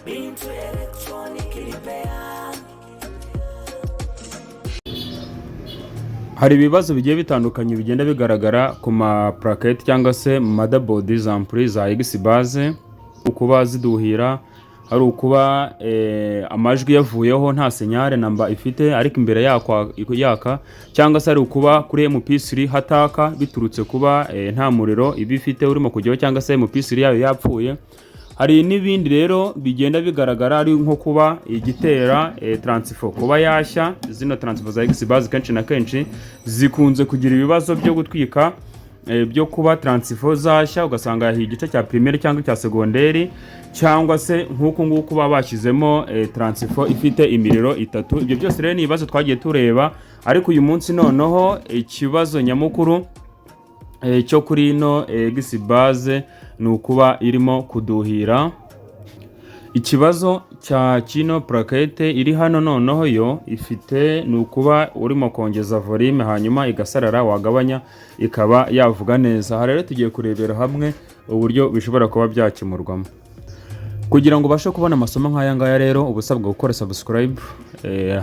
into electronic repair. Hari ibibazo bigiye bitandukanye bigenda bigaragara ku ma plaquette cyangwa se motherboard zampuri za X-Base, ukuba ziduhira, hari ukuba amajwi yavuyeho nta senyare namba ifite ariko imbere yaka, cyangwa se hari ukuba kuri MP3 hataka biturutse kuba nta muriro ibi ifite urimo kujyaho, cyangwa se MP3 yayo yapfuye. Hari n'ibindi rero bigenda bigaragara ari nko kuba igitera transfo kuba yashya. Zino transfo za X-Base kenshi na kenshi zikunze kugira ibibazo byo gutwika, byo kuba transfo zashya ugasanga yahiye igice cya primaire cyangwa cya secondaire, cyangwa se nk'uko nguko baba bashyizemo transfo ifite imiriro itatu. Ibyo byose rero ni ibibazo twagiye tureba, ariko uyu munsi noneho ikibazo nyamukuru cyo kuri ino X-Base ni ukuba irimo kuduhira. Ikibazo cya kino plaquette iri hano noneho yo ifite ni ukuba urimo kongeza volume hanyuma igasarara, wagabanya ikaba yavuga neza. Aha rero tugiye kurebera hamwe uburyo bishobora kuba byakemurwamo. Kugira ngo ubashe kubona amasomo nk'aya ngaya rero ubusabwa gukora subscribe,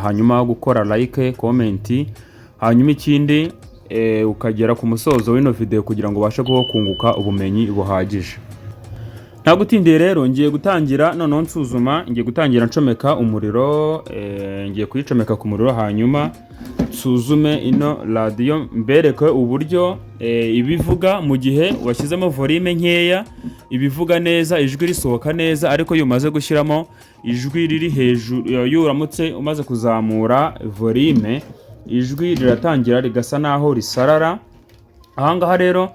hanyuma gukora like, comment, hanyuma ikindi ukagera ku musozo w'ino video kugira ngo ubashe kunguka ubumenyi buhagije. Nta gutindiye rero ngiye gutangira noneho nsuzuma, ngiye gutangira ncomeka umuriro, ngiye kuyicomeka ku muriro hanyuma nsuzume ino radio, mbereke uburyo ibivuga mu gihe washyizemo volume nkeya ibivuga neza, ijwi risohoka neza, ariko iyo umaze gushyiramo ijwi riri hejuru, iyo uramutse umaze kuzamura volume ijwi riratangira rigasa naho risarara. Ahangaha rero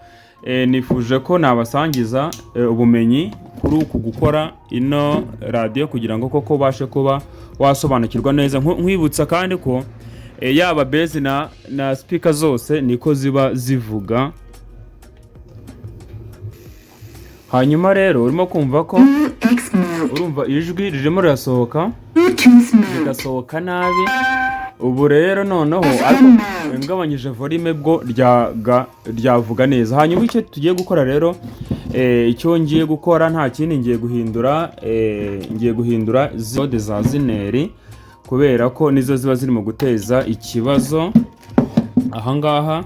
nifuje ko nabasangiza ubumenyi kuri uku gukora ino radio kugira ngo koko ubashe kuba wasobanukirwa neza. Nkwibutsa kandi ko yaba base na speaker zose niko ziba zivuga. Hanyuma rero urimo kumva ko urumva ijwi ririmo rirasohoka rigasohoka nabi. Ubu rero noneho ariko ngabanyije volume bwo ryavuga neza. Hanyuma icyo tugiye gukora rero, icyo ngiye gukora nta kindi, ngiye guhindura zode za zineri kubera ko nizo ziba zirimo guteza ikibazo. Ahangaha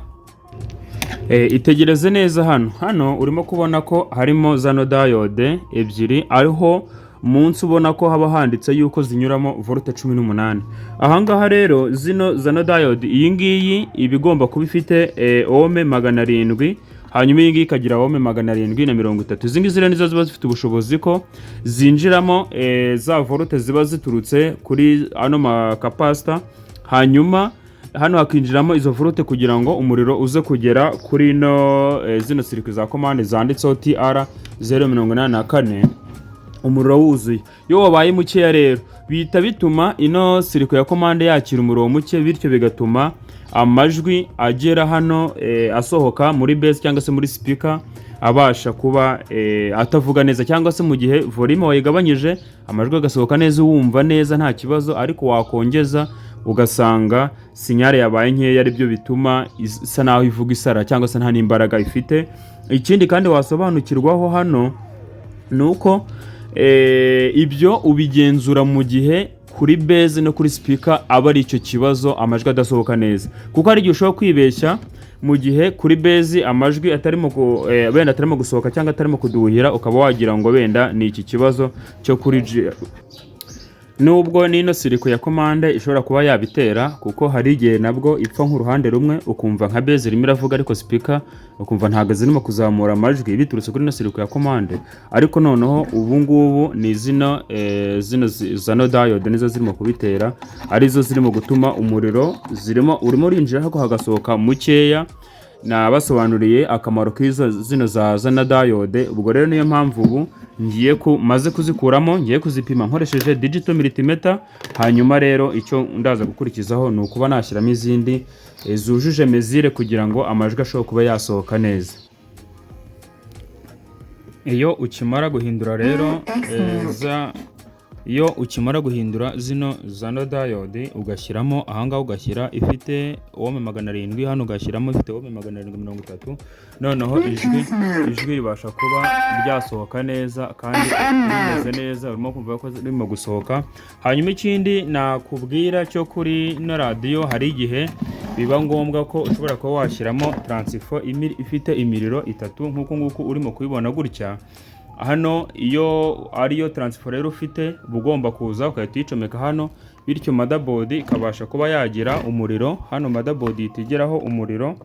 itegereze neza, hano urimo kubona ko harimo zano diode ebyiri, ariho munsi ubona ko haba handitse yuko zinyuramo volte 18. Ahangaha rero zano diode iyi ngiyi ibigomba kuba ifite ohme 700, hanyuma iyi ngiyi ikagira ohme 730. Izi ngizi rero nizo ziba zifite ubushobozi ko zinjiramo za volte ziba ziturutse kuri ano capacitor, hanyuma hano hakinjiramo izo volte kugira ngo umuriro uze kugera kuri zino circuit za commande zanditseho TR 084 umuriro wuzuye. Iyo wabaye mukeya rero bihita bituma ino circuit ya commande yakira umuriro muke, bityo bigatuma amajwi agera hano asohoka muri base cyangwa se muri speaker abasha kuba atavuga neza, cyangwa se mu gihe volume wayigabanyije amajwi agasohoka neza wumva neza nta kibazo, ariko wakongeza ugasanga sinyare yabaye nkeya, ari byo bituma isa naho ivuga isara cyangwa se nta n'imbaraga ifite. Ikindi kandi wasobanukirwaho hano nuko ibyo ubigenzura mu gihe kuri base no kuri speaker aba ari icyo kibazo, amajwi adasohoka neza. Kuko ari igihe ushobora kwibeshya mu gihe kuri base amajwi benda atarimo gusohoka cyangwa atarimo kuduhira, ukaba wagira ngo benda ni iki kibazo cyo kuri nubwo nino circuit ya commande ishobora kuba yabitera, kuko hari igihe nabwo ipfa nk'uruhande rumwe ukumva nka base irimo iravuga ariko speaker ukumva ntago zirimo kuzamura amajwi biturutse kuri no circuit ya commande. Ariko noneho ubu ngubu ni zino diode nizo zirimo kubitera, arizo zirimo gutuma umuriro urimo urinjira hako hagasohoka mukeya. Nabasobanuriye akamaro k'izo zino diode. Ubwo rero niyo mpamvu ubu maze kuzikuramo, ngiye kuzipima nkoresheje digital multimeter. Hanyuma rero icyo ndaza gukurikizaho ni ukuba nashyiramo izindi zujuje mesure kugira ngo amajwi ashobore kuba yasohoka neza. Iyo ukimara guhindura rero iyo ukimara guhindura zano diode ugashyiramo ahangaha, ugashyira ifite ohme 700, hano ugashyiramo ifite ohme 730, noneho ijwi ribasha kuba ryasohoka neza kandi rimeze neza, urimo kumva ko ririmo gusohoka. Hanyuma ikindi nakubwira cyo kuri no radio, hari igihe biba ngombwa ko ushobora kuba washyiramo transfo ifite imiriro 3 nk'uko nguko urimo kubibona gutya. Hano iyo ariyo transfo rero ufite bugomba kuza ukahita uyicomeka hano, bityo motherboard ikabasha kuba yagira umuriro. Hano motherboard itigeraho umuriro.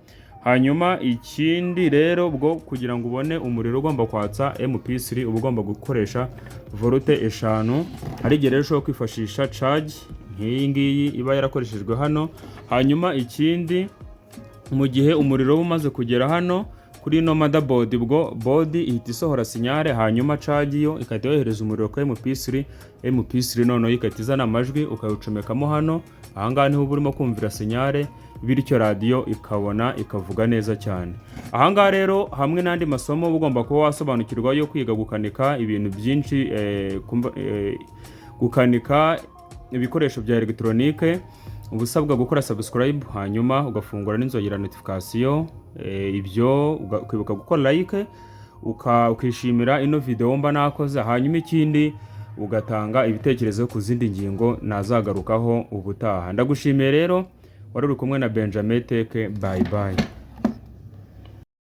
Hanyuma ikindi rero bwo kugira ngo ubone umuriro ugomba kwatsa MP3 uba ugomba gukoresha volte 5. Hari igihe rero ushobora kwifashisha charge nk'iyi ngiyi iba yarakoreshejwe hano. Hanyuma ikindi mu gihe umuriro umaze kugera hano kuri no motherboard, bwo board ihita isohora sinyare, hanyuma charge yo ikahita yohereza umuriro kwa MP3 noneho ikahita izana amajwi ukayucomekamo hano. Ahangaha niho urimo kumvira sinyare, bityo radio ikabona ikavuga neza cyane. Ahangaha rero hamwe n'andi masomo ugomba kuba wasobanukirwa yo kwiga gukanika ibintu byinshi, gukanika ibikoresho bya electronique. Ubusabwa gukora subscribe, hanyuma ugafungura n'inzogera notification, ibyo ukibuka gukora like, ukishimira ino video mba nakoze. Hanyuma ikindi ugatanga ibitekerezo ku zindi ngingo nazagarukaho ubutaha. Ndagushimiye rero, wari uri kumwe na Benjamin Tech. Bye bye.